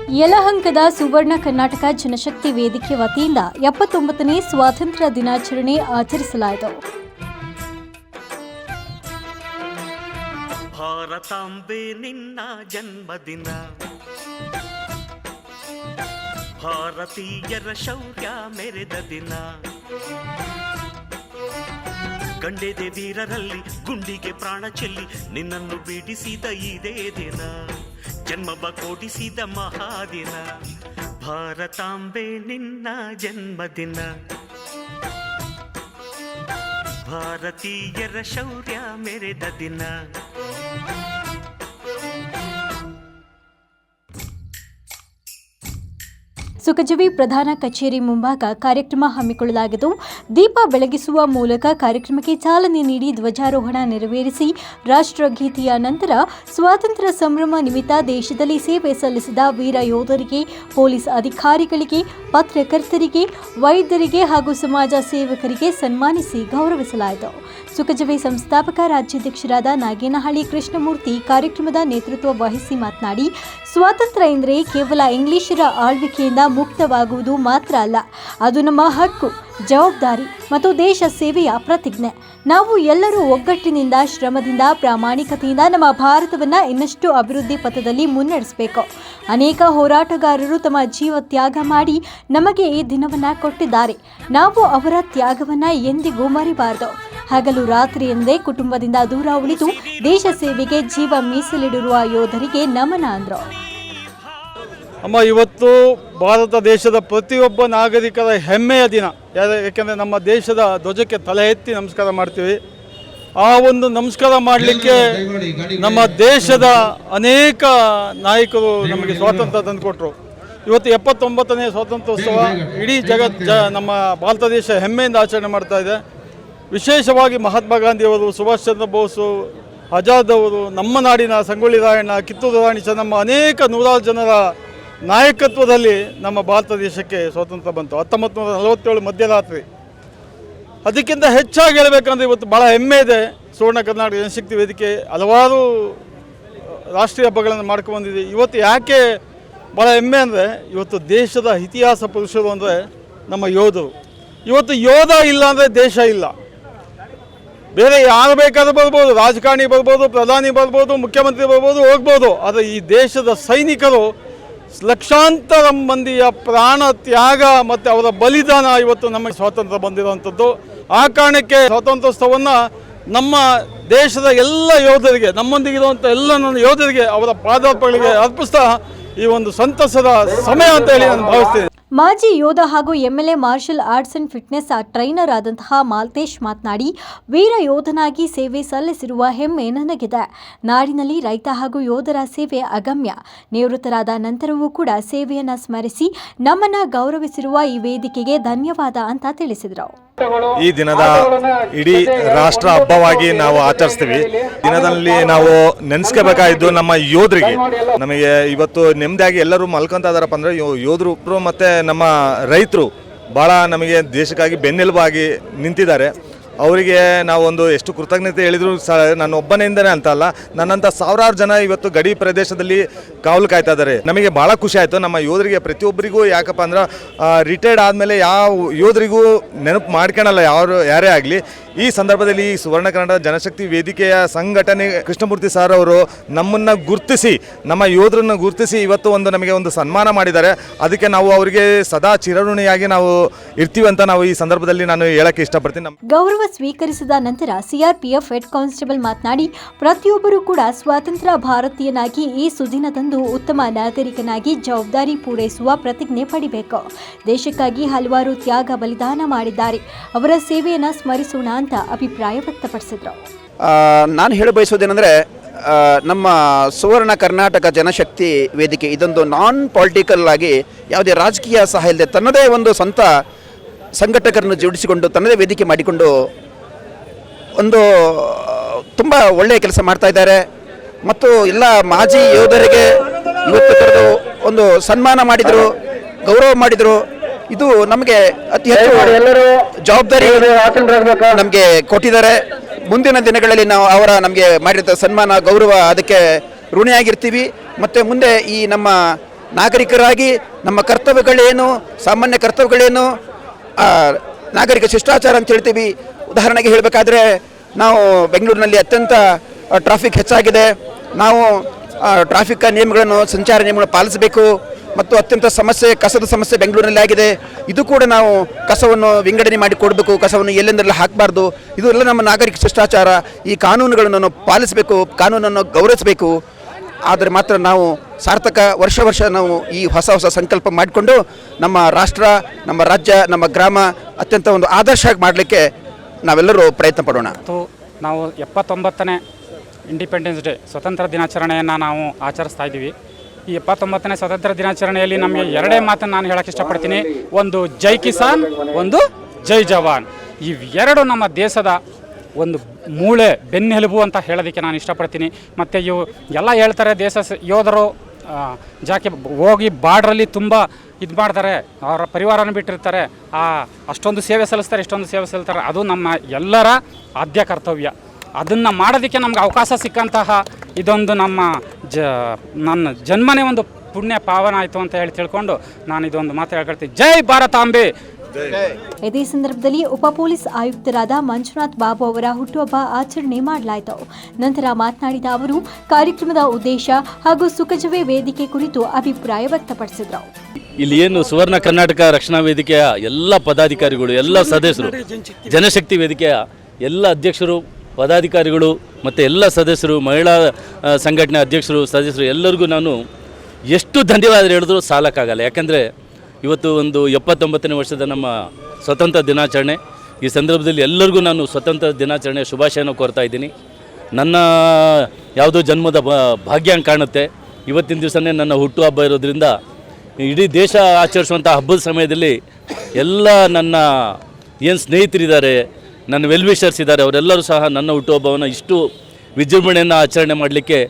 ಯಲಹಂಕದ ಸುವರ್ಣ ಕರ್ನಾಟಕ ಜನಶಕ್ತಿ ವೇದಿಕೆ ವತಿಯಿಂದ 79ನೇ ಸ್ವಾತಂತ್ರ್ಯ ದಿನಾಚರಣೆ ಆಚರಿಸಲಾಯಿತು. ಭಾರತಾಂಬೆ ನಿನ್ನ ಜನ್ಮದಿನ, ಭಾರತೀಯರ ಶೌರ್ಯ ಮೆರೆದ ದಿನ, ಗಂಡೆದೆ ವೀರರಲ್ಲಿ ಗುಂಡಿಗೆ ಪ್ರಾಣ ಚೆಲ್ಲಿ ನಿನ್ನನ್ನು ಬಿಡಿಸಿದ ಇದೇ ದಿನ, ಜನ್ಮವ ಕೊಡಿಸಿದ ಮಹಾದಿನ. ಭಾರತಾಂಬೆ ನಿನ್ನ ಜನ್ಮದಿನ, ಭಾರತೀಯರ ಶೌರ್ಯ ಮೆರೆದ ದಿನ. ಸುಖಜೀವಿ ಪ್ರಧಾನ ಕಚೇರಿ ಮುಂಭಾಗ ಕಾರ್ಯಕ್ರಮ ಹಮ್ಮಿಕೊಳ್ಳಲಾಗಿದ್ದು, ದೀಪ ಬೆಳಗಿಸುವ ಮೂಲಕ ಕಾರ್ಯಕ್ರಮಕ್ಕೆ ಚಾಲನೆ ನೀಡಿ ಧ್ವಜಾರೋಹಣ ನೆರವೇರಿಸಿ ರಾಷ್ಟ್ರಗೀತೆಯ ನಂತರ ಸ್ವಾತಂತ್ರ್ಯ ಸಂಭ್ರಮ ನಿಮಿತ್ತ ದೇಶದಲ್ಲಿ ಸೇವೆ ಸಲ್ಲಿಸಿದ ವೀರ ಯೋಧರಿಗೆ, ಪೊಲೀಸ್ ಅಧಿಕಾರಿಗಳಿಗೆ, ಪತ್ರಕರ್ತರಿಗೆ, ವೈದ್ಯರಿಗೆ ಹಾಗೂ ಸಮಾಜ ಸೇವಕರಿಗೆ ಸನ್ಮಾನಿಸಿ ಗೌರವಿಸಲಾಯಿತು. ಸುಖಜೀವಿ ಸಂಸ್ಥಾಪಕ ರಾಜ್ಯಾಧ್ಯಕ್ಷರಾದ ನಾಗೇನಹಳ್ಳಿ ಕೃಷ್ಣಮೂರ್ತಿ ಕಾರ್ಯಕ್ರಮದ ನೇತೃತ್ವ ವಹಿಸಿ ಮಾತನಾಡಿ, ಸ್ವಾತಂತ್ರ್ಯ ಎಂದರೆ ಕೇವಲ ಇಂಗ್ಲಿಷರ ಆಳ್ವಿಕೆಯಿಂದ ಮುಕ್ತವಾಗುವುದು ಮಾತ್ರ ಅಲ್ಲ, ಅದು ನಮ್ಮ ಹಕ್ಕು, ಜವಾಬ್ದಾರಿ ಮತ್ತು ದೇಶ ಸೇವೆಯ ಪ್ರತಿಜ್ಞೆ. ನಾವು ಎಲ್ಲರೂ ಒಗ್ಗಟ್ಟಿನಿಂದ, ಶ್ರಮದಿಂದ, ಪ್ರಾಮಾಣಿಕತೆಯಿಂದ ನಮ್ಮ ಭಾರತವನ್ನು ಇನ್ನಷ್ಟು ಅಭಿವೃದ್ಧಿ ಪಥದಲ್ಲಿ ಮುನ್ನಡೆಸಬೇಕು. ಅನೇಕ ಹೋರಾಟಗಾರರು ತಮ್ಮ ಜೀವ ತ್ಯಾಗ ಮಾಡಿ ನಮಗೆ ಈ ದಿನವನ್ನು ಕೊಟ್ಟಿದ್ದಾರೆ. ನಾವು ಅವರ ತ್ಯಾಗವನ್ನು ಎಂದಿಗೂ ಮರಿಬಾರದು. ಹಗಲು ರಾತ್ರಿ ಎಂದೇ ಕುಟುಂಬದಿಂದ ದೂರ ಉಳಿದು ದೇಶ ಸೇವೆಗೆ ಜೀವ ಮೀಸಲಿಡಿರುವ ಯೋಧರಿಗೆ ನಮನ ಅಂದರು. ಅಮ್ಮ, ಇವತ್ತು ಭಾರತ ದೇಶದ ಪ್ರತಿಯೊಬ್ಬ ನಾಗರಿಕರ ಹೆಮ್ಮೆಯ ದಿನ. ಯಾಕೆಂದರೆ ನಮ್ಮ ದೇಶದ ಧ್ವಜಕ್ಕೆ ತಲೆ ಎತ್ತಿ ನಮಸ್ಕಾರ ಮಾಡ್ತೀವಿ. ಆ ಒಂದು ನಮಸ್ಕಾರ ಮಾಡಲಿಕ್ಕೆ ನಮ್ಮ ದೇಶದ ಅನೇಕ ನಾಯಕರು ನಮಗೆ ಸ್ವಾತಂತ್ರ್ಯ ತಂದುಕೊಟ್ರು. ಇವತ್ತು 79ನೇ ಸ್ವಾತಂತ್ರ್ಯೋತ್ಸವ ಇಡೀ ನಮ್ಮ ಭಾರತ ದೇಶ ಹೆಮ್ಮೆಯಿಂದ ಆಚರಣೆ ಮಾಡ್ತಾ ಇದೆ. ವಿಶೇಷವಾಗಿ ಮಹಾತ್ಮ ಗಾಂಧಿಯವರು, ಸುಭಾಷ್ ಚಂದ್ರ ಬೋಸು, ಆಜಾದ್ ಅವರು, ನಮ್ಮ ನಾಡಿನ ಸಂಗೊಳ್ಳಿ ರಾಯಣ್ಣ, ಕಿತ್ತೂರು ರಾಣಿ ಚೆನ್ನಮ್ಮ, ಅನೇಕ ನೂರಾರು ಜನರ ನಾಯಕತ್ವದಲ್ಲಿ ನಮ್ಮ ಭಾರತ ದೇಶಕ್ಕೆ ಸ್ವಾತಂತ್ರ್ಯ ಬಂತು 1947 ಮಧ್ಯರಾತ್ರಿ. ಅದಕ್ಕಿಂತ ಹೆಚ್ಚಾಗಿ ಹೇಳಬೇಕಂದ್ರೆ ಇವತ್ತು ಭಾಳ ಹೆಮ್ಮೆ ಇದೆ. ಸುವರ್ಣ ಕರ್ನಾಟಕ ಜನಶಕ್ತಿ ವೇದಿಕೆ ಹಲವಾರು ರಾಷ್ಟ್ರೀಯ ಹಬ್ಬಗಳನ್ನು ಮಾಡ್ಕೊಂಡ್ಬಂದಿದೆ. ಇವತ್ತು ಯಾಕೆ ಭಾಳ ಹೆಮ್ಮೆ ಅಂದರೆ, ಇವತ್ತು ದೇಶದ ಇತಿಹಾಸ ಪುರುಷರು ಅಂದರೆ ನಮ್ಮ ಯೋಧರು. ಇವತ್ತು ಯೋಧ ಇಲ್ಲ ಅಂದರೆ ದೇಶ ಇಲ್ಲ. ಬೇರೆ ಯಾರು ಬೇಕಾದ್ರೂ ಬರ್ಬೋದು, ರಾಜಕಾರಣಿ ಬರ್ಬೋದು, ಪ್ರಧಾನಿ ಬರ್ಬೋದು, ಮುಖ್ಯಮಂತ್ರಿ ಬರ್ಬೋದು, ಹೋಗ್ಬೋದು. ಆದರೆ ಈ ದೇಶದ ಸೈನಿಕರು ಲಕ್ಷಾಂತರ ಮಂದಿಯ ಪ್ರಾಣ ತ್ಯಾಗ ಮತ್ತು ಅವರ ಬಲಿದಾನ ಇವತ್ತು ನಮಗೆ ಸ್ವಾತಂತ್ರ್ಯ ಬಂದಿರುವಂಥದ್ದು. ಆ ಕಾರಣಕ್ಕೆ ಸ್ವಾತಂತ್ರ್ಯೋತ್ಸವವನ್ನು ನಮ್ಮ ದೇಶದ ಎಲ್ಲ ಯೋಧರಿಗೆ, ನಮ್ಮೊಂದಿಗಿರುವಂಥ ಎಲ್ಲ ನನ್ನ ಯೋಧರಿಗೆ ಅವರ ಪಾದಾರ್ಪಗಳಿಗೆ ಅರ್ಪಿಸ್ತಾ ಈ ಒಂದು ಸಂತಸದ ಸಮಯ ಅಂತ ಹೇಳಿ ನಾನು ಭಾವಿಸ್ತೇನೆ. ಮಾಜಿ ಯೋಧ ಹಾಗೂ MLA martial arts and fitness trainer ಆದಂತಹ ಮಾಲ್ತೇಶ್ ಮಾತನಾಡಿ, ವೀರ ಯೋಧನಾಗಿ ಸೇವೆ ಸಲ್ಲಿಸಿರುವ ಹೆಮ್ಮೆ ನನಗಿದೆ. ನಾಡಿನಲ್ಲಿ ರೈತ ಹಾಗೂ ಯೋಧರ ಸೇವೆ ಅಗಮ್ಯ. ನಿವೃತ್ತರಾದ ನಂತರವೂ ಕೂಡ ಸೇವೆಯನ್ನು ಸ್ಮರಿಸಿ ನಮ್ಮನ್ನ ಗೌರವಿಸಿರುವ ಈ ವೇದಿಕೆಗೆ ಧನ್ಯವಾದ ಅಂತ ತಿಳಿಸಿದರು. ಈ ದಿನದ ಇಡೀ ರಾಷ್ಟ್ರ ಹಬ್ಬವಾಗಿ ನಾವು ಆಚರಿಸ್ತೀವಿ. ದಿನದಲ್ಲಿ ನಾವು ನೆನೆಸ್ಕೋಬೇಕಾಗಿದ್ದು ನಮ್ಮ ಯೋಧರಿಗೆ. ನಮಗೆ ಇವತ್ತು ನೆಮ್ಮದಿಯಾಗಿ ಎಲ್ಲರೂ ಮಲ್ಕೊಂತ ಇದಾರಪ್ಪ ಅಂದರೆ ಯೋಧರು ಮತ್ತು ನಮ್ಮ ರೈತರು ಭಾಳ ನಮಗೆ ದೇಶಕ್ಕಾಗಿ ಬೆನ್ನೆಲುಬಾಗಿ ನಿಂತಿದ್ದಾರೆ. ಅವರಿಗೆ ನಾವೊಂದು ಎಷ್ಟು ಕೃತಜ್ಞತೆ ಹೇಳಿದ್ರು ನನ್ನ ಒಬ್ಬನಿಂದನೇ ಅಂತ ಅಲ್ಲ, ನನ್ನಂಥ ಸಾವಿರಾರು ಜನ ಇವತ್ತು ಗಡಿ ಪ್ರದೇಶದಲ್ಲಿ ಕಾವಲು ಕಾಯ್ತಾ ಇದ್ದಾರೆ. ನಮಗೆ ಭಾಳ ಖುಷಿ ಆಯಿತು. ನಮ್ಮ ಯೋಧರಿಗೆ ಪ್ರತಿಯೊಬ್ಬರಿಗೂ ಯಾಕಪ್ಪ ಅಂದ್ರೆ ರಿಟೈರ್ಡ್ ಆದಮೇಲೆ ಯಾವ ಯೋಧರಿಗೂ ನೆನಪು ಮಾಡ್ಕೊಳಲ್ಲ ಯಾರೇ ಆಗಲಿ. ಈ ಸಂದರ್ಭದಲ್ಲಿ ಈ ಸುವರ್ಣ ಕನ್ನಡ ಜನಶಕ್ತಿ ವೇದಿಕೆಯ ಸಂಘಟನೆ ಕೃಷ್ಣಮೂರ್ತಿ ಸರ್ ಅವರು ನಮ್ಮನ್ನು ಗುರುತಿಸಿ, ನಮ್ಮ ಯೋಧರನ್ನು ಗುರುತಿಸಿ ಇವತ್ತು ನಮಗೆ ಒಂದು ಸನ್ಮಾನ ಮಾಡಿದ್ದಾರೆ. ಅದಕ್ಕೆ ನಾವು ಅವರಿಗೆ ಸದಾ ಚಿರಋಣಿಯಾಗಿ ನಾವು ಇರ್ತೀವಿ ಅಂತ ನಾವು ಈ ಸಂದರ್ಭದಲ್ಲಿ ನಾನು ಹೇಳಕ್ಕೆ ಇಷ್ಟಪಡ್ತೀನಿ. ಗೌರವ ಸ್ವೀಕರಿಸಿದ ನಂತರ ಸಿಆರ್ಪಿಎಫ್ ಹೆಡ್ ಕಾನ್ಸ್ಟೇಬಲ್ ಮಾತನಾಡಿ, ಪ್ರತಿಯೊಬ್ಬರೂ ಕೂಡ ಸ್ವಾತಂತ್ರ್ಯ ಭಾರತೀಯನಾಗಿ ಈ ಸುದಿನದಂದು ಉತ್ತಮ ನಾಗರಿಕನಾಗಿ ಜವಾಬ್ದಾರಿ ಪೂರೈಸುವ ಪ್ರತಿಜ್ಞೆ ಪಡಿಬೇಕು. ದೇಶಕ್ಕಾಗಿ ಹಲವಾರು ತ್ಯಾಗ ಬಲಿದಾನ ಮಾಡಿದ್ದಾರೆ. ಅವರ ಸೇವೆಯನ್ನು ಸ್ಮರಿಸೋಣ ಅಂತ ಅಭಿಪ್ರಾಯ ವ್ಯಕ್ತಪಡಿಸಿದರು. ನಾನು ಹೇಳ ಬಯಸೋದೇನೆಂದರೆ, ನಮ್ಮ ಸುವರ್ಣ ಕರ್ನಾಟಕ ಜನಶಕ್ತಿ ವೇದಿಕೆ ಇದೊಂದು ನಾನ್ ಪೊಲಿಟಿಕಲ್ ಆಗಿ ಯಾವುದೇ ರಾಜಕೀಯ ಸಹಾಯ ಇಲ್ಲದೆ ತನ್ನದೇ ಒಂದು ಸ್ವಂತ ಸಂಘಟಕರನ್ನು ಜೋಡಿಸಿಕೊಂಡು ತನ್ನದೇ ವೇದಿಕೆ ಮಾಡಿಕೊಂಡು ಒಂದು ತುಂಬ ಒಳ್ಳೆಯ ಕೆಲಸ ಮಾಡ್ತಾ ಇದ್ದಾರೆ. ಮತ್ತು ಎಲ್ಲ ಮಾಜಿ ಯೋಧರಿಗೆ ಇವತ್ತು ಕರೆದು ಒಂದು ಸನ್ಮಾನ ಮಾಡಿದರು, ಗೌರವ ಮಾಡಿದರು. ಇದು ನಮಗೆ ಅತಿ ಹೆಚ್ಚು ಜವಾಬ್ದಾರಿ ನಮಗೆ ಕೊಟ್ಟಿದ್ದಾರೆ. ಮುಂದಿನ ದಿನಗಳಲ್ಲಿ ನಾವು ಅವರ ನಮಗೆ ಮಾಡಿದ ಸನ್ಮಾನ, ಗೌರವ ಅದಕ್ಕೆ ಋಣಿಯಾಗಿರ್ತೀವಿ. ಮತ್ತು ಮುಂದೆ ಈ ನಮ್ಮ ನಾಗರಿಕರಾಗಿ ನಮ್ಮ ಕರ್ತವ್ಯಗಳೇನು, ಸಾಮಾನ್ಯ ಕರ್ತವ್ಯಗಳೇನು, ನಾಗರಿಕ ಶಿಷ್ಟಾಚಾರ ಅಂತ ಹೇಳ್ತೀವಿ. ಉದಾಹರಣೆಗೆ ಹೇಳಬೇಕಾದ್ರೆ ನಾವು ಬೆಂಗಳೂರಿನಲ್ಲಿ ಅತ್ಯಂತ ಟ್ರಾಫಿಕ್ ಹೆಚ್ಚಾಗಿದೆ. ನಾವು ಟ್ರಾಫಿಕ್ ನಿಯಮಗಳನ್ನು, ಸಂಚಾರ ನಿಯಮಗಳನ್ನು ಪಾಲಿಸಬೇಕು. ಮತ್ತು ಅತ್ಯಂತ ಕಸದ ಸಮಸ್ಯೆ ಬೆಂಗಳೂರಿನಲ್ಲಿ ಆಗಿದೆ. ಇದು ಕೂಡ ನಾವು ಕಸವನ್ನು ವಿಂಗಡಣೆ ಮಾಡಿ ಕೊಡಬೇಕು, ಕಸವನ್ನು ಎಲ್ಲೆಂದೆಲ್ಲ ಹಾಕಬಾರ್ದು. ಇದು ಎಲ್ಲ ನಮ್ಮ ನಾಗರಿಕ ಶಿಷ್ಟಾಚಾರ. ಈ ಕಾನೂನುಗಳನ್ನು ನಾವು ಪಾಲಿಸಬೇಕು, ಕಾನೂನನ್ನು ಗೌರವಿಸಬೇಕು. ಆದರೆ ಮಾತ್ರ ನಾವು ಸಾರ್ಥಕ ವರ್ಷ ನಾವು ಈ ಹೊಸ ಸಂಕಲ್ಪ ಮಾಡಿಕೊಂಡು ನಮ್ಮ ರಾಷ್ಟ್ರ, ನಮ್ಮ ರಾಜ್ಯ, ನಮ್ಮ ಗ್ರಾಮ ಅತ್ಯಂತ ಒಂದು ಆದರ್ಶ ಮಾಡಲಿಕ್ಕೆ ನಾವೆಲ್ಲರೂ ಪ್ರಯತ್ನ ಪಡೋಣ. ನಾವು 79ನೇ ಇಂಡಿಪೆಂಡೆನ್ಸ್ ಡೇ ಸ್ವತಂತ್ರ ದಿನಾಚರಣೆಯನ್ನು ನಾವು ಆಚರಿಸ್ತಾ ಇದ್ದೀವಿ. ಈ 79ನೇ ಸ್ವತಂತ್ರ ದಿನಾಚರಣೆಯಲ್ಲಿ ನಮಗೆ ಎರಡೇ ಮಾತನ್ನು ನಾನು ಹೇಳೋಕ್ಕೆ ಇಷ್ಟಪಡ್ತೀನಿ. ಒಂದು ಜೈ ಕಿಸಾನ್, ಒಂದು ಜೈ ಜವಾನ್. ಇವೆರಡು ನಮ್ಮ ದೇಶದ ಒಂದು ಮೂಳೆ, ಬೆನ್ನೆಲುಬು ಅಂತ ಹೇಳೋದಕ್ಕೆ ನಾನು ಇಷ್ಟಪಡ್ತೀನಿ. ಮತ್ತು ಇವು ಎಲ್ಲ ಹೇಳ್ತಾರೆ, ಯೋಧರು ಹೋಗಿ ಬಾರ್ಡ್ರಲ್ಲಿ ತುಂಬ ಇದು ಮಾಡ್ತಾರೆ, ಅವರ ಪರಿವಾರನ ಬಿಟ್ಟಿರ್ತಾರೆ, ಅಷ್ಟೊಂದು ಸೇವೆ ಸಲ್ಲಿಸ್ತಾರೆ, ಇಷ್ಟೊಂದು ಸೇವೆ ಸಲ್ಲಿಸ್ತಾರೆ. ಅದು ನಮ್ಮ ಎಲ್ಲರ ಆದ್ಯ ಕರ್ತವ್ಯ. ಅದನ್ನು ಮಾಡೋದಕ್ಕೆ ನಮ್ಗೆ ಅವಕಾಶ ಸಿಕ್ಕಂತಹ ಇದೊಂದು ನನ್ನ ಜನ್ಮನೇ ಒಂದು ಪುಣ್ಯ ಪಾವನ ಆಯಿತು ಅಂತ ತಿಳ್ಕೊಂಡು ನಾನು ಇದೊಂದು ಮಾತು ಹೇಳ್ಕೊಳ್ತೀನಿ. ಜೈ ಭಾರತಾಂಬೆ. ಇದೇ ಸಂದರ್ಭದಲ್ಲಿ ಉಪ ಪೊಲೀಸ್ ಆಯುಕ್ತರಾದ ಮಂಜುನಾಥ್ ಬಾಬು ಅವರ ಹುಟ್ಟುಹಬ್ಬ ಆಚರಣೆ ಮಾಡಲಾಯಿತು. ನಂತರ ಮಾತನಾಡಿದ ಅವರು ಕಾರ್ಯಕ್ರಮದ ಉದ್ದೇಶ ಹಾಗೂ ಸುಖಜವೇ ವೇದಿಕೆ ಕುರಿತು ಅಭಿಪ್ರಾಯ ವ್ಯಕ್ತಪಡಿಸಿದರು. ಇಲ್ಲಿ ಏನು ಸುವರ್ಣ ಕರ್ನಾಟಕ ರಕ್ಷಣಾ ವೇದಿಕೆಯ ಎಲ್ಲ ಪದಾಧಿಕಾರಿಗಳು, ಎಲ್ಲ ಸದಸ್ಯರು, ಜನಶಕ್ತಿ ವೇದಿಕೆಯ ಎಲ್ಲ ಅಧ್ಯಕ್ಷರು, ಪದಾಧಿಕಾರಿಗಳು ಮತ್ತು ಎಲ್ಲ ಸದಸ್ಯರು, ಮಹಿಳಾ ಸಂಘಟನೆ ಅಧ್ಯಕ್ಷರು, ಸದಸ್ಯರು ಎಲ್ಲರಿಗೂ ನಾನು ಎಷ್ಟು ಧನ್ಯವಾದ ಹೇಳಿದ್ರು ಸಾಲಕ್ಕಾಗಲ್ಲ. ಯಾಕಂದರೆ ಇವತ್ತು ಒಂದು 79ನೇ ವರ್ಷದ ನಮ್ಮ ಸ್ವತಂತ್ರ ದಿನಾಚರಣೆ. ಈ ಸಂದರ್ಭದಲ್ಲಿ ಎಲ್ಲರಿಗೂ ನಾನು ಸ್ವತಂತ್ರ ದಿನಾಚರಣೆ ಶುಭಾಶಯನ ಕೋರ್ತಾ ಇದ್ದೀನಿ. ನನ್ನ ಯಾವುದೋ ಜನ್ಮದ ಭಾಗ್ಯ ಅಂತ ಕಾಣುತ್ತೆ. ಇವತ್ತಿನ ದಿವಸನೇ ನನ್ನ ಹುಟ್ಟುಹಬ್ಬ ಇರೋದ್ರಿಂದ ಇಡೀ ದೇಶ ಆಚರಿಸುವಂಥ ಹಬ್ಬದ ಸಮಯದಲ್ಲಿ ಎಲ್ಲ ನನ್ನ ಏನು ಸ್ನೇಹಿತರಿದ್ದಾರೆ, ನನ್ನ ವೆಲ್ವಿಷರ್ಸ್ ಇದ್ದಾರೆ, ಅವರೆಲ್ಲರೂ ಸಹ ನನ್ನ ಹುಟ್ಟುಹಬ್ಬವನ್ನು ಇಷ್ಟು ವಿಜೃಂಭಣೆಯನ್ನು ಆಚರಣೆ ಮಾಡಲಿಕ್ಕೆ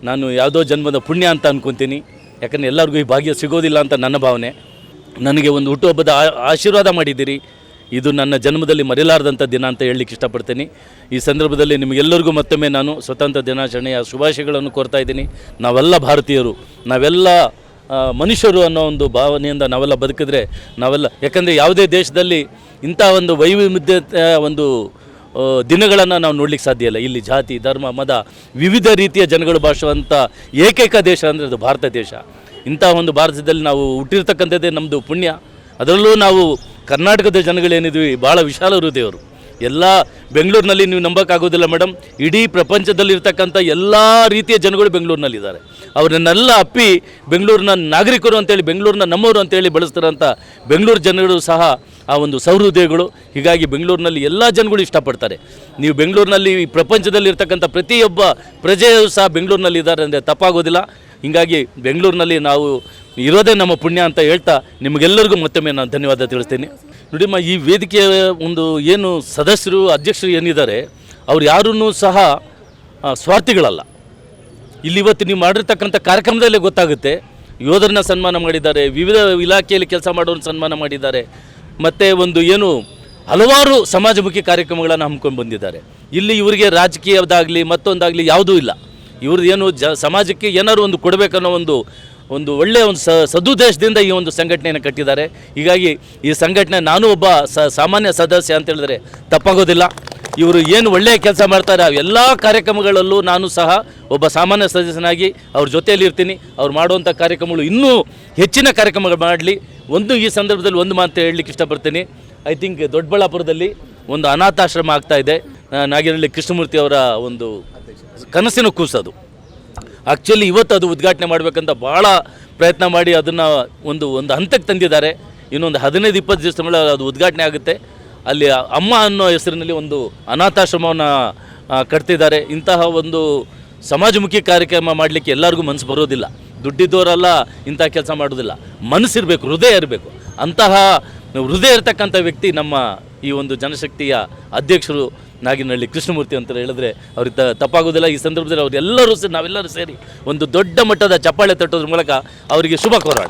ನಾನು ಯಾವುದೋ ಜನ್ಮದ ಪುಣ್ಯ ಅಂತ ಅಂದ್ಕೊತೀನಿ. ಯಾಕಂದರೆ ಎಲ್ಲರಿಗೂ ಈ ಭಾಗ್ಯ ಸಿಗೋದಿಲ್ಲ ಅಂತ ನನ್ನ ಭಾವನೆ. ನನಗೆ ಒಂದು ಹುಟ್ಟುಹಬ್ಬದ ಆಶೀರ್ವಾದ ಮಾಡಿದ್ದೀರಿ. ಇದು ನನ್ನ ಜನ್ಮದಲ್ಲಿ ಮರೆಯಲಾರದಂಥ ದಿನ ಅಂತ ಹೇಳಲಿಕ್ಕೆ ಇಷ್ಟಪಡ್ತೀನಿ. ಈ ಸಂದರ್ಭದಲ್ಲಿ ನಿಮಗೆಲ್ಲರಿಗೂ ಮತ್ತೊಮ್ಮೆ ನಾನು ಸ್ವತಂತ್ರ ದಿನಾಚರಣೆಯ ಶುಭಾಶಯಗಳನ್ನು ಕೋರ್ತಾ ಇದ್ದೀನಿ. ನಾವೆಲ್ಲ ಭಾರತೀಯರು, ನಾವೆಲ್ಲ ಮನುಷ್ಯರು ಅನ್ನೋ ಒಂದು ಭಾವನೆಯಿಂದ ನಾವೆಲ್ಲ ಬದುಕಿದ್ರೆ ನಾವೆಲ್ಲ, ಯಾಕಂದರೆ ಯಾವುದೇ ದೇಶದಲ್ಲಿ ಇಂಥ ಒಂದು ವೈವಿಧ್ಯತೆಯ ಒಂದು ದಿನಗಳನ್ನು ನಾವು ನೋಡಲಿಕ್ಕೆ ಸಾಧ್ಯ ಇಲ್ಲ. ಇಲ್ಲಿ ಜಾತಿ, ಧರ್ಮ, ಮತ, ವಿವಿಧ ರೀತಿಯ ಜನಗಳು ಭಾಷುವಂಥ ಏಕೈಕ ದೇಶ ಅಂದರೆ ಅದು ಭಾರತ ದೇಶ. ಇಂಥ ಒಂದು ಭಾರತದಲ್ಲಿ ನಾವು ಹುಟ್ಟಿರ್ತಕ್ಕಂಥದ್ದೇ ನಮ್ಮದು ಪುಣ್ಯ. ಅದರಲ್ಲೂ ನಾವು ಕರ್ನಾಟಕದ ಜನಗಳೇನಿದ್ವಿ ಭಾಳ ವಿಶಾಲ ಹೃದಯವರು. ಎಲ್ಲ ಬೆಂಗಳೂರಿನಲ್ಲಿ ನೀವು ನಂಬೋಕ್ಕಾಗೋದಿಲ್ಲ ಮೇಡಮ್, ಇಡೀ ಪ್ರಪಂಚದಲ್ಲಿರ್ತಕ್ಕಂಥ ಎಲ್ಲ ರೀತಿಯ ಜನಗಳು ಬೆಂಗಳೂರಿನಲ್ಲಿದ್ದಾರೆ. ಅವರನ್ನೆಲ್ಲ ಅಪ್ಪಿ ಬೆಂಗಳೂರಿನ ನಾಗರಿಕರು ಅಂತೇಳಿ, ಬೆಂಗಳೂರಿನ ನಮ್ಮವರು ಅಂತೇಳಿ ಬಳಸ್ತಾರಂಥ ಬೆಂಗಳೂರು ಜನಗಳು ಸಹ ಆ ಒಂದು ಸೌಹೃದಯಗಳು. ಹೀಗಾಗಿ ಬೆಂಗಳೂರಿನಲ್ಲಿ ಎಲ್ಲ ಜನಗಳು ಇಷ್ಟಪಡ್ತಾರೆ. ನೀವು ಬೆಂಗಳೂರಿನಲ್ಲಿ ಈ ಪ್ರಪಂಚದಲ್ಲಿರ್ತಕ್ಕಂಥ ಪ್ರತಿಯೊಬ್ಬ ಪ್ರಜೆಯೂ ಸಹ ಬೆಂಗಳೂರಿನಲ್ಲಿ ಇದ್ದಾರೆ ಅಂದರೆ ತಪ್ಪಾಗೋದಿಲ್ಲ. ಹೀಗಾಗಿ ಬೆಂಗಳೂರಿನಲ್ಲಿ ನಾವು ಇರೋದೇ ನಮ್ಮ ಪುಣ್ಯ ಅಂತ ಹೇಳ್ತಾ ನಿಮಗೆಲ್ಲರಿಗೂ ಮತ್ತೊಮ್ಮೆ ನಾನು ಧನ್ಯವಾದ ತಿಳಿಸ್ತೀನಿ. ನೋಡಿಮ್ಮ, ಈ ವೇದಿಕೆಯ ಒಂದು ಏನು ಸದಸ್ಯರು, ಅಧ್ಯಕ್ಷರು ಏನಿದ್ದಾರೆ, ಅವ್ರು ಯಾರೂ ಸಹ ಸ್ವಾರ್ಥಿಗಳಲ್ಲ. ಇಲ್ಲಿ ಇವತ್ತು ನೀವು ಮಾಡಿರ್ತಕ್ಕಂಥ ಕಾರ್ಯಕ್ರಮದಲ್ಲೇ ಗೊತ್ತಾಗುತ್ತೆ. ಯೋಧರನ್ನ ಸನ್ಮಾನ ಮಾಡಿದ್ದಾರೆ, ವಿವಿಧ ಇಲಾಖೆಯಲ್ಲಿ ಕೆಲಸ ಮಾಡೋರನ್ನ ಸನ್ಮಾನ ಮಾಡಿದ್ದಾರೆ, ಮತ್ತು ಒಂದು ಏನು ಹಲವಾರು ಸಮಾಜಮುಖಿ ಕಾರ್ಯಕ್ರಮಗಳನ್ನು ಹಮ್ಮಿಕೊಂಡು ಬಂದಿದ್ದಾರೆ. ಇಲ್ಲಿ ಇವರಿಗೆ ರಾಜಕೀಯದಾಗಲಿ ಮತ್ತೊಂದಾಗಲಿ ಯಾವುದೂ ಇಲ್ಲ. ಇವ್ರದ್ದು ಏನು ಸಮಾಜಕ್ಕೆ ಏನಾದ್ರು ಒಂದು ಕೊಡಬೇಕನ್ನೋ ಒಂದು ಒಳ್ಳೆಯ ಒಂದು ಸದುದ್ದೇಶದಿಂದ ಈ ಒಂದು ಸಂಘಟನೆಯನ್ನು ಕಟ್ಟಿದ್ದಾರೆ. ಹೀಗಾಗಿ ಈ ಸಂಘಟನೆ, ನಾನು ಒಬ್ಬ ಸಾಮಾನ್ಯ ಸದಸ್ಯ ಅಂತ ಹೇಳಿದ್ರೆ ತಪ್ಪಾಗೋದಿಲ್ಲ. ಇವರು ಏನು ಒಳ್ಳೆಯ ಕೆಲಸ ಮಾಡ್ತಾರೆ ಆ ಎಲ್ಲ ಕಾರ್ಯಕ್ರಮಗಳಲ್ಲೂ ನಾನು ಸಹ ಒಬ್ಬ ಸಾಮಾನ್ಯ ಸದಸ್ಯನಾಗಿ ಅವ್ರ ಜೊತೆಯಲ್ಲಿ ಇರ್ತೀನಿ. ಅವ್ರು ಮಾಡುವಂಥ ಕಾರ್ಯಕ್ರಮಗಳು ಇನ್ನೂ ಹೆಚ್ಚಿನ ಕಾರ್ಯಕ್ರಮಗಳು ಮಾಡಲಿ. ಈ ಸಂದರ್ಭದಲ್ಲಿ ಒಂದು ಮಾತು ಹೇಳಲಿಕ್ಕೆ ಇಷ್ಟಪಡ್ತೀನಿ. ಐ ಥಿಂಕ್ ದೊಡ್ಡಬಳ್ಳಾಪುರದಲ್ಲಿ ಒಂದು ಅನಾಥಾಶ್ರಮ ಆಗ್ತಾಯಿದೆ. ನಾಗಿನಹಳ್ಳಿ ಕೃಷ್ಣಮೂರ್ತಿ ಅವರ ಒಂದು ಕನಸಿನ ಕೂಸದು. ಆ್ಯಕ್ಚುಲಿ ಇವತ್ತು ಅದು ಉದ್ಘಾಟನೆ ಮಾಡಬೇಕಂತ ಭಾಳ ಪ್ರಯತ್ನ ಮಾಡಿ ಅದನ್ನು ಒಂದು ಹಂತಕ್ಕೆ ತಂದಿದ್ದಾರೆ. ಇನ್ನೊಂದು 15-20 ದಿವಸಗಳ ಅದು ಉದ್ಘಾಟನೆ ಆಗುತ್ತೆ. ಅಲ್ಲಿ ಅಮ್ಮ ಅನ್ನೋ ಹೆಸರಿನಲ್ಲಿ ಒಂದು ಅನಾಥಾಶ್ರಮವನ್ನು ಕಟ್ತಿದ್ದಾರೆ. ಇಂತಹ ಒಂದು ಸಮಾಜಮುಖಿ ಕಾರ್ಯಕ್ರಮ ಮಾಡಲಿಕ್ಕೆ ಎಲ್ಲರಿಗೂ ಮನಸ್ಸು ಬರೋದಿಲ್ಲ. ದುಡ್ಡಿದ್ದವರೆಲ್ಲ ಇಂಥ ಕೆಲಸ ಮಾಡೋದಿಲ್ಲ. ಮನಸ್ಸಿರಬೇಕು, ಹೃದಯ ಇರಬೇಕು. ಅಂತಹ ಹೃದಯ ಇರತಕ್ಕಂಥ ವ್ಯಕ್ತಿ ನಮ್ಮ ಈ ಒಂದು ಜನಶಕ್ತಿಯ ಅಧ್ಯಕ್ಷರು ನಾಗಿನಹಳ್ಳಿ ಕೃಷ್ಣಮೂರ್ತಿ ಅಂತ ಹೇಳಿದ್ರೆ ಅವ್ರಿಗೆ ತಪ್ಪಾಗೋದಿಲ್ಲ. ಈ ಸಂದರ್ಭದಲ್ಲಿ ಅವರೆಲ್ಲರೂ ನಾವೆಲ್ಲರೂ ಸೇರಿ ಒಂದು ದೊಡ್ಡ ಮಟ್ಟದ ಚಪ್ಪಾಳೆ ತಟ್ಟೋದ್ರ ಮೂಲಕ ಅವರಿಗೆ ಶುಭ ಕೋರೋಣ.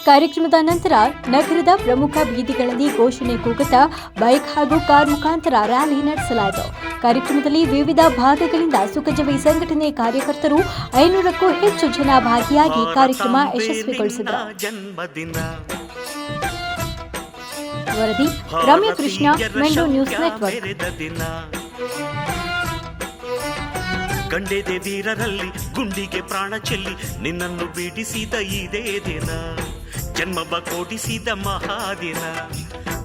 ಕಾರ್ಯಕ್ರಮದ ನಂತರ ನಗರದ ಪ್ರಮುಖ ಬೀದಿಗಳಲ್ಲಿ ಘೋಷಣೆ ಕೂಗುತ್ತಾ ಬೈಕ್ ಹಾಗೂ ಕಾರ್ ಮುಖಾಂತರ ರ್ಯಾಲಿ ನಡೆಸಲಾಯಿತು. ಕಾರ್ಯಕ್ರಮದಲ್ಲಿ ವಿವಿಧ ಭಾಗಗಳಿಂದ ಸುಖಜವಿ ಸಂಘಟನೆ ಕಾರ್ಯಕರ್ತರು 500ಕ್ಕೂ ಹೆಚ್ಚು ಜನ ಭಾಗಿಯಾಗಿ ಕಾರ್ಯಕ್ರಮ ಯಶಸ್ವಿಗೊಳಿಸಿದರು. ವರದಿ ರಮ್ಯ ಕೃಷ್ಣ, ಮೆಂಡು ನ್ಯೂಸ್ ನೆಟ್ವರ್ಕ್. ಗಂಡೆದೆ ವೀರರಲ್ಲಿ ಗುಂಡಿಗೆ ಪ್ರಾಣ ಚೆಲ್ಲಿ ನಿನ್ನನ್ನು ಬಿಡಿಸಿದ ಇದೇ ದಿನ, ಜನ್ಮವ ಕೊಡಿಸಿದ ಮಹಾದಿನ,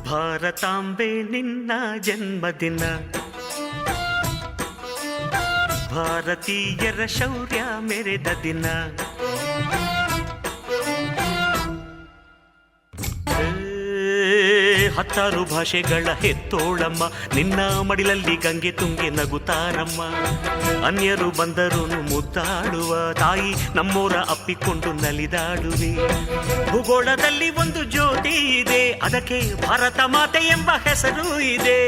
ಭಾರತಾಂಬೆ ನಿನ್ನ ಜನ್ಮದಿನ. ಭಾರತೀಯರ ಶೌರ್ಯ ಮೆರೆದ ದಿನ. ಹತ್ತಾರು ಭಾಷೆಗಳ ಹೆತ್ತೋಳಮ್ಮ, ನಿನ್ನ ಮಡಿಲಲ್ಲಿ ಗಂಗೆ ತುಂಗೆ ನಗುತ್ತಾರಮ್ಮ. ಅನ್ಯರು ಬಂದರೂ ಮುದ್ದಾಡುವ ತಾಯಿ, ನಮ್ಮೋರ ಅಪ್ಪಿಕೊಂಡು ನಲಿದಾಡುವೆ. ಭೂಗೋಳದಲ್ಲಿ ಒಂದು ಜ್ಯೋತಿ ಇದೆ, ಅದಕ್ಕೆ ಭಾರತ ಮಾತೆ ಎಂಬ ಹೆಸರು ಇದೆ.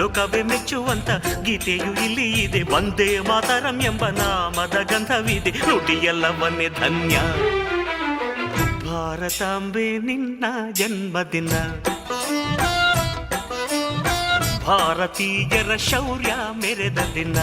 ಲೋಕವೇ ಮೆಚ್ಚುವಂತ ಗೀತೆಯು ಇಲ್ಲಿ ಇದೆ, ವಂದೇ ಮಾತರಂ ಎಂಬ ನಾಮದ ಗಂಧವಿದೆ. ನುಡಿಯೆಲ್ಲವನ್ನೇ ಧನ್ಯ, ಭಾರತಾಂಬೆ ನಿನ್ನ ಜನ್ಮದಿನ. ಭಾರತೀಯರ ಶೌರ್ಯ ಮೆರೆದ ದಿನ.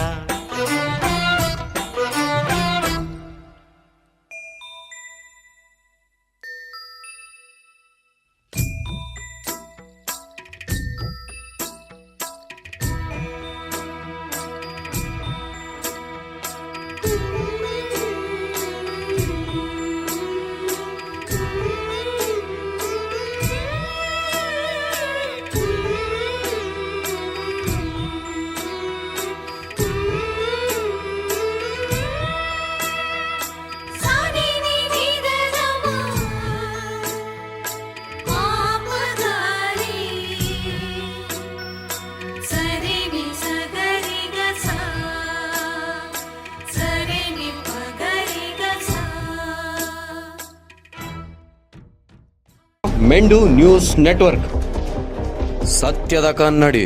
ಮೆಂಡು ನ್ಯೂಸ್ ನೆಟ್ವರ್ಕ್, ಸತ್ಯದ ಕನ್ನಡಿ.